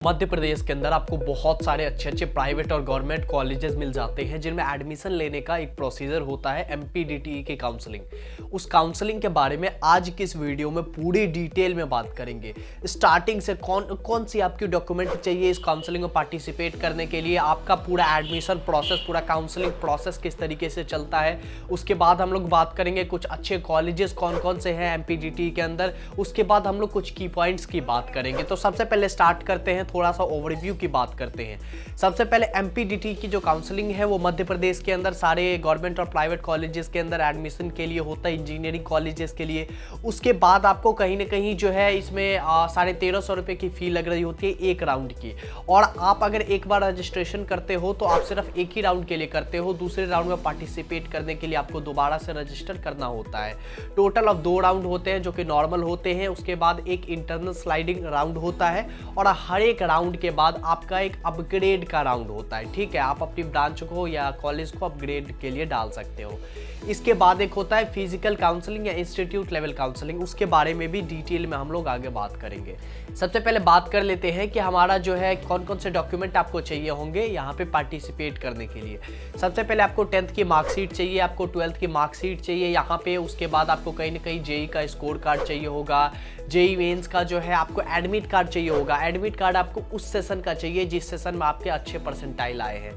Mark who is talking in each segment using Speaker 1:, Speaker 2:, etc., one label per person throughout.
Speaker 1: मध्य प्रदेश के अंदर आपको बहुत सारे अच्छे अच्छे प्राइवेट और गवर्नमेंट कॉलेजेस मिल जाते हैं जिनमें एडमिशन लेने का एक प्रोसीजर होता है एमपीडीटीई की काउंसलिंग। उस काउंसलिंग के बारे में आज की इस वीडियो में पूरी डिटेल में बात करेंगे। स्टार्टिंग से कौन कौन सी आपकी डॉक्यूमेंट चाहिए इस काउंसलिंग में पार्टिसिपेट करने के लिए, आपका पूरा एडमिशन प्रोसेस, पूरा काउंसलिंग प्रोसेस किस तरीके से चलता है। उसके बाद हम लोग बात करेंगे कुछ अच्छे कॉलेजेस कौन कौन से हैं एमपीडीटीई के अंदर। उसके बाद हम लोग कुछ की पॉइंट्स की बात करेंगे। तो सबसे पहले स्टार्ट करते हैं, थोड़ा सा ओवरव्यू की बात करते हैं। सबसे पहले एमपीडीटीई की जो काउंसलिंग है वो मध्य प्रदेश के अंदर सारे गवर्नमेंट और प्राइवेट कॉलेजेस के अंदर एडमिशन के लिए होता है, इंजीनियरिंग कॉलेजेस के लिए। उसके बाद आपको कहीं ना कहीं जो है इसमें 1350 रुपये की फी लग रही होती है एक राउंड की। और आप अगर एक बार रजिस्ट्रेशन करते हो तो आप सिर्फ एक ही राउंड के लिए करते हो, दूसरे राउंड में पार्टिसिपेट करने के लिए आपको दोबारा से रजिस्टर करना होता है। टोटल ऑफ 2 राउंड होते हैं जो कि नॉर्मल होते हैं। उसके बाद एक इंटरनल स्लाइडिंग राउंड होता है और हर एक राउंड के बाद आपका एक अपग्रेड का राउंड होता है। ठीक है, आप अपनी ब्रांच को या कॉलेज को अपग्रेड के लिए डाल सकते हो। इसके बाद एक होता है फिजिकल काउंसलिंग या इंस्टीट्यूट लेवल काउंसलिंग। उसके बारे में भी डिटेल में हम लोग आगे बात करेंगे। सबसे पहले बात कर लेते हैं कि हमारा जो है कौन कौन से डॉक्यूमेंट आपको चाहिए होंगे यहाँ पे पार्टिसिपेट करने के लिए। सबसे पहले आपको 10th की मार्कशीट चाहिए, आपको 12th की मार्कशीट चाहिए यहाँ पे। उसके बाद आपको कहीं ना कहीं जेई का स्कोर कार्ड चाहिए होगा, जेई मेंस का जो है आपको एडमिट कार्ड चाहिए होगा। एडमिट कार्ड आपको उस सेशन का चाहिए जिस सेशन में आपके अच्छे परसेंटाइल आए हैं।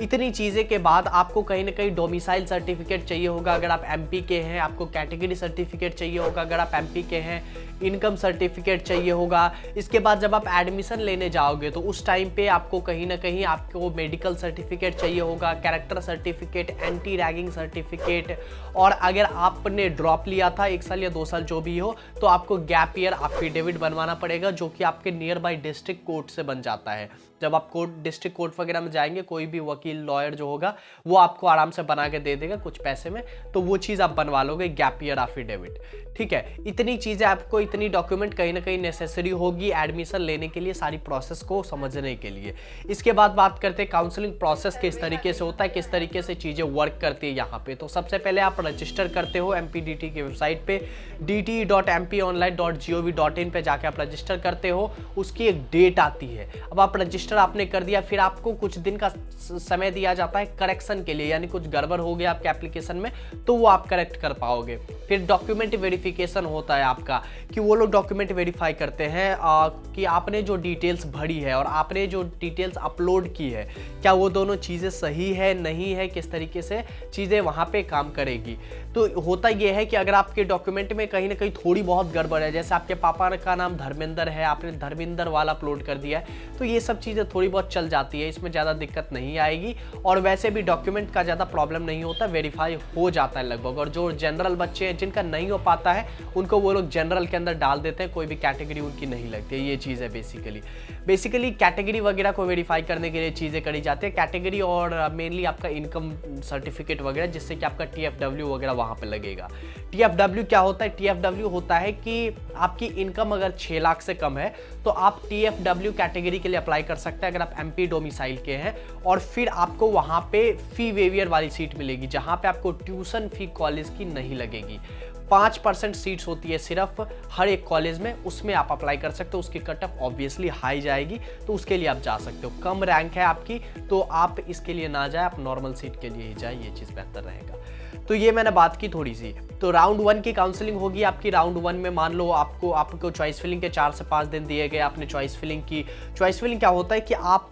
Speaker 1: इतनी चीज़ें के बाद आपको कहीं ना कहीं डोमिसाइल सर्टिफिकेट चाहिए होगा अगर आप एमपी के हैं, आपको कैटेगरी सर्टिफिकेट चाहिए होगा अगर आप एमपी के हैं, इनकम सर्टिफिकेट चाहिए होगा। इसके बाद जब आप एडमिशन लेने जाओगे तो उस टाइम पे आपको कहीं ना कहीं आपको मेडिकल सर्टिफिकेट चाहिए होगा, character certificate, anti ragging certificate. और अगर आपने ड्रॉप लिया था 1 साल या 2 साल जो भी हो तो आपको गैप ईयर एफिडेविट बनवाना पड़ेगा जो कि आपके नियर बाई डिस्ट्रिक्ट कोर्ट से बन जाता है। जब आप डिस्ट्रिक्ट कोर्ट वगैरह में जाएंगे कोई भी वकील लॉयर जो होगा वो आपको आराम से बना के दे देगा कुछ पैसे में, तो वो चीज़ आप बनवा लोगे, गैप ईयर एफिडेविट। ठीक है, इतनी चीज़ें आपको, इतनी डॉक्यूमेंट कहीं ना कहीं नेसेसरी होगी एडमिशन लेने के लिए, सारी प्रोसेस को समझने के लिए। इसके बाद बात करते हैं काउंसलिंग प्रोसेस किस तरीके से होता है, किस तरीके से चीज़ें वर्क करती है यहाँ पे। तो सबसे पहले आप रजिस्टर करते हो एमपीडीटीई की वेबसाइट पे dt.mponline.gov.in पे जाके आप रजिस्टर करते हो। उसकी एक डेट आती है, अब आप रजिस्टर आपने कर दिया, फिर आपको कुछ दिन का समय दिया जाता है करेक्शन के लिए, यानी कुछ गड़बड़ हो गया आपके एप्लीकेशन में तो वो आप करेक्ट कर पाओगे। फिर डॉक्यूमेंट वेरिफिकेशन होता है आपका कि वो लोग डॉक्यूमेंट वेरीफाई करते हैं कि आपने जो डिटेल्स भरी है और आपने जो डिटेल्स अपलोड की है क्या वो दोनों चीज़ें सही है नहीं है, किस तरीके से चीज़ें वहाँ पे काम करेगी। तो होता ये है कि अगर आपके डॉक्यूमेंट में कहीं ना कहीं थोड़ी बहुत गड़बड़ है, जैसे आपके पापा का नाम धर्मेंद्र है, आपने धर्मेंद्र वाला अपलोड कर दिया है, तो ये सब चीज़ें थोड़ी बहुत चल जाती है, इसमें ज़्यादा दिक्कत नहीं आएगी। और वैसे भी डॉक्यूमेंट का ज़्यादा प्रॉब्लम नहीं होता, वेरीफाई हो जाता है लगभग। और जो जनरल बच्चे हैं जिनका नहीं हो पाता है उनको वो लोग जनरल के अंदर डाल देते हैं, कोई भी कैटेगरी उनकी नहीं लगती है। ये चीज़ है बेसिकली कैटेगरी वगैरह को वेरीफाई करने के लिए चीज़ें करी जाती है, कैटेगरी और मेनली आपका इनकम सर्टिफिकेट वगैरह, जिससे कि आपका टीएफडब्ल्यू वगैरह वहाँ पे लगेगा। टीएफडब्ल्यू क्या होता है? टीएफडब्ल्यू होता है कि आपकी इनकम अगर 6 लाख से कम है तो आप टीएफडब्ल्यू कैटेगरी के लिए अप्लाई कर सकते हैं अगर आप एमपी डोमिसाइल के हैं। और फिर आपको वहाँ पे फी वेवियर वाली सीट मिलेगी जहाँ पे आपको ट्यूशन फी कॉलेज की नहीं लगेगी। 5% सीट्स होती है सिर्फ हर एक कॉलेज में, उसमें आप अप्लाई कर सकते हो। उसकी कट ऑफ ऑब्वियसली हाई जाएगी तो उसके लिए आप जा सकते हो। कम रैंक है आपकी तो आप इसके लिए ना जाए, आप नॉर्मल सीट के लिए ही जाए, ये चीज़ बेहतर रहेगा। तो ये मैंने बात की थोड़ी सी। तो राउंड 1 की काउंसलिंग होगी आपकी। राउंड 1 में मान लो आपको चॉइस फिलिंग के 4 से 5 दिन दिए गए, आपने चॉइस फिलिंग की। चॉइस फिलिंग क्या होता है कि आप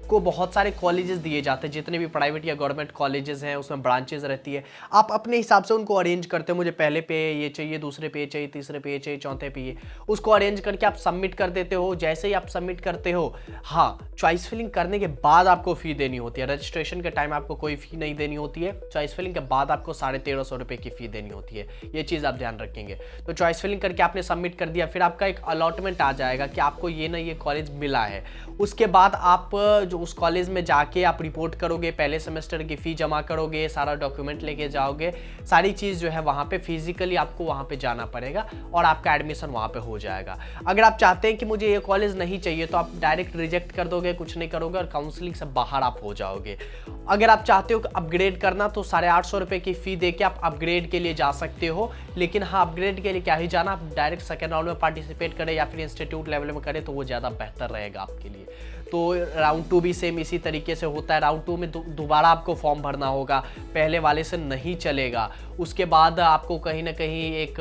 Speaker 1: को बहुत सारे कॉलेजेस दिए जाते हैं, जितने भी प्राइवेट या गवर्नमेंट कॉलेजेस हैं उसमें ब्रांचेस रहती है। आप अपने हिसाब से उनको अरेंज करते हो, मुझे पहले पे ये चाहिए, दूसरे पे चाहिए, तीसरे पे चाहिए, चौथे पे ये, उसको अरेंज करके आप सबमिट कर देते हो। जैसे ही आप सबमिट करते हो, हाँ, चॉइस फिलिंग करने के बाद आपको फ़ी देनी होती है। रजिस्ट्रेशन के टाइम आपको कोई फ़ी नहीं देनी होती है, चॉइस फिलिंग के बाद आपको 1350 रुपये की फ़ी देनी होती है। ये चीज़ आप ध्यान रखेंगे। तो चॉइस फिलिंग करके आपने सबमिट कर दिया, फिर आपका एक अलॉटमेंट आ जाएगा कि आपको ये ना ये कॉलेज मिला है। उसके बाद आप जो तो उस कॉलेज में जाके आप रिपोर्ट करोगे, पहले सेमेस्टर की फ़ी जमा करोगे, सारा डॉक्यूमेंट लेके जाओगे, सारी चीज़ जो है वहाँ पे फिजिकली आपको वहाँ पे जाना पड़ेगा और आपका एडमिशन वहाँ पे हो जाएगा। अगर आप चाहते हैं कि मुझे ये कॉलेज नहीं चाहिए तो आप डायरेक्ट रिजेक्ट कर दोगे, कुछ नहीं करोगे और काउंसलिंग से बाहर आप हो जाओगे। अगर आप चाहते हो कि अपग्रेड करना तो 850 रुपये की फ़ी देके आप अपग्रेड के लिए जा सकते हो। लेकिन हाँ, अपग्रेड के लिए क्या ही जाना, आप डायरेक्ट सेकेंड राउंड में पार्टिसिपेट करें या फिर इंस्टीट्यूट लेवल में करें तो वो ज़्यादा बेहतर रहेगा आपके लिए। तो राउंड 2 भी सेम इसी तरीके से होता है। राउंड 2 में दोबारा आपको फॉर्म भरना होगा, पहले वाले से नहीं चलेगा। उसके बाद आपको कहीं ना कहीं एक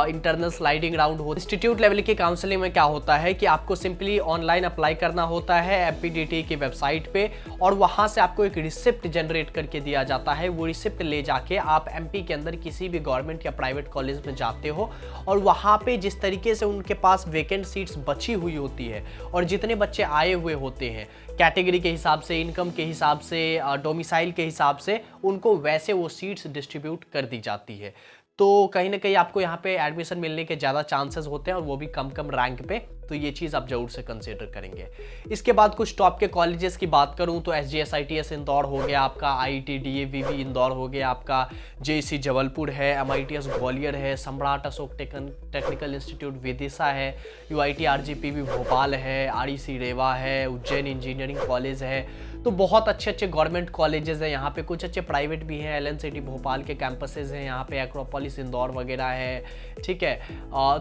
Speaker 1: इंटरनल स्लाइडिंग राउंड हो। इंस्टीट्यूट लेवल की काउंसलिंग में क्या होता है कि आपको सिंपली ऑनलाइन अप्लाई करना होता है MPDT की वेबसाइट पे और वहाँ से आपको एक रिसिप्ट जनरेट करके दिया जाता है। वो रिसिप्ट ले जाके आप MP के अंदर किसी भी गवर्नमेंट या प्राइवेट कॉलेज में जाते हो और वहाँ पे जिस तरीके से उनके पास वैकेंट सीट्स बची हुई होती है और जितने बच्चे आए हुए होते हैं कैटेगरी के हिसाब से, इनकम के हिसाब से, डोमिसाइल के हिसाब से, उनको वैसे वो सीट्स डिस्ट्रीब्यूट कर दी जाती है। तो कहीं ना कहीं आपको यहाँ पे एडमिशन मिलने के ज़्यादा चांसेस होते हैं और वो भी कम रैंक पे। तो ये चीज़ आप जरूर से कंसीडर करेंगे। इसके बाद कुछ टॉप के कॉलेजेस की बात करूँ तो SGSITS इंदौर हो गया आपका, IIT DAVV इंदौर हो गया आपका, JEC जबलपुर है, MITS ग्वालियर है, सम्राट अशोक टेक्निकल इंस्टीट्यूट विदिशा है, UIT RGPV भोपाल है, REC रेवा है, उज्जैन इंजीनियरिंग कॉलेज है। तो बहुत अच्छे गवर्नमेंट कॉलेजेस हैं यहाँ पे, कुछ अच्छे प्राइवेट भी हैं। LNCT भोपाल के कैंपसेस हैं यहाँ पे, एक्रोपोलिस इंदौर वगैरह है, ठीक है।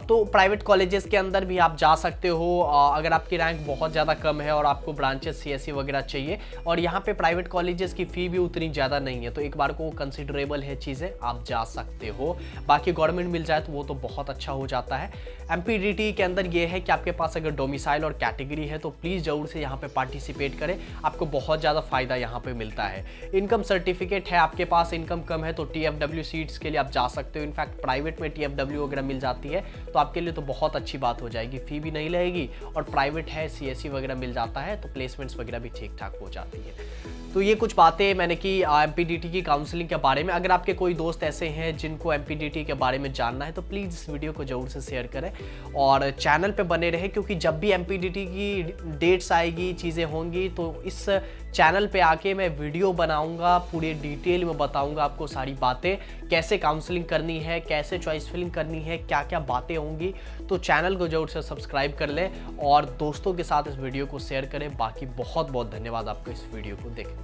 Speaker 1: तो प्राइवेट कॉलेजेस के अंदर भी आप जा सकते हो अगर आपकी रैंक बहुत ज़्यादा कम है और आपको ब्रांचेस CSE वगैरह चाहिए। और यहाँ पे प्राइवेट कॉलेजेस की फ़ी भी उतनी ज़्यादा नहीं है, तो एक बार को कंसिडरेबल है चीज़ें, आप जा सकते हो। बाकी गवर्नमेंट मिल जाए तो वो तो बहुत अच्छा हो जाता है। MPDT के अंदर ये है कि आपके पास अगर डोमिसाइल और कैटेगरी है तो प्लीज़ ज़रूर से यहाँ पे पार्टिसिपेट करें, आपको बहुत ज़्यादा फ़ायदा यहाँ पे मिलता है। इनकम सर्टिफिकेट है आपके पास, इनकम कम है तो TFW सीट्स के लिए आप जा सकते हो। इनफैक्ट प्राइवेट में TFW वगैरह मिल जाती है तो आपके लिए तो बहुत अच्छी बात हो जाएगी, फ़ी भी नहीं लगेगी और प्राइवेट है CSE वगैरह मिल जाता है तो प्लेसमेंट्स वगैरह भी ठीक ठाक हो जाती है। तो ये कुछ बातें मैंने की MPDT की काउंसलिंग के बारे में। अगर आपके कोई दोस्त ऐसे हैं जिनको MPDT के बारे में जानना है तो प्लीज़ इस वीडियो को ज़रूर से शेयर करें और चैनल पे बने रहे, क्योंकि जब भी MPDT की डेट्स आएगी, चीज़ें होंगी तो इस चैनल पे आके मैं वीडियो बनाऊंगा, पूरे डिटेल में बताऊंगा आपको सारी बातें, कैसे काउंसलिंग करनी है, कैसे चॉइस फिलिंग करनी है, क्या क्या बातें होंगी। तो चैनल को जरूर से सब्सक्राइब कर लें और दोस्तों के साथ इस वीडियो को शेयर करें। बाकी बहुत बहुत धन्यवाद आपको इस वीडियो को देखने।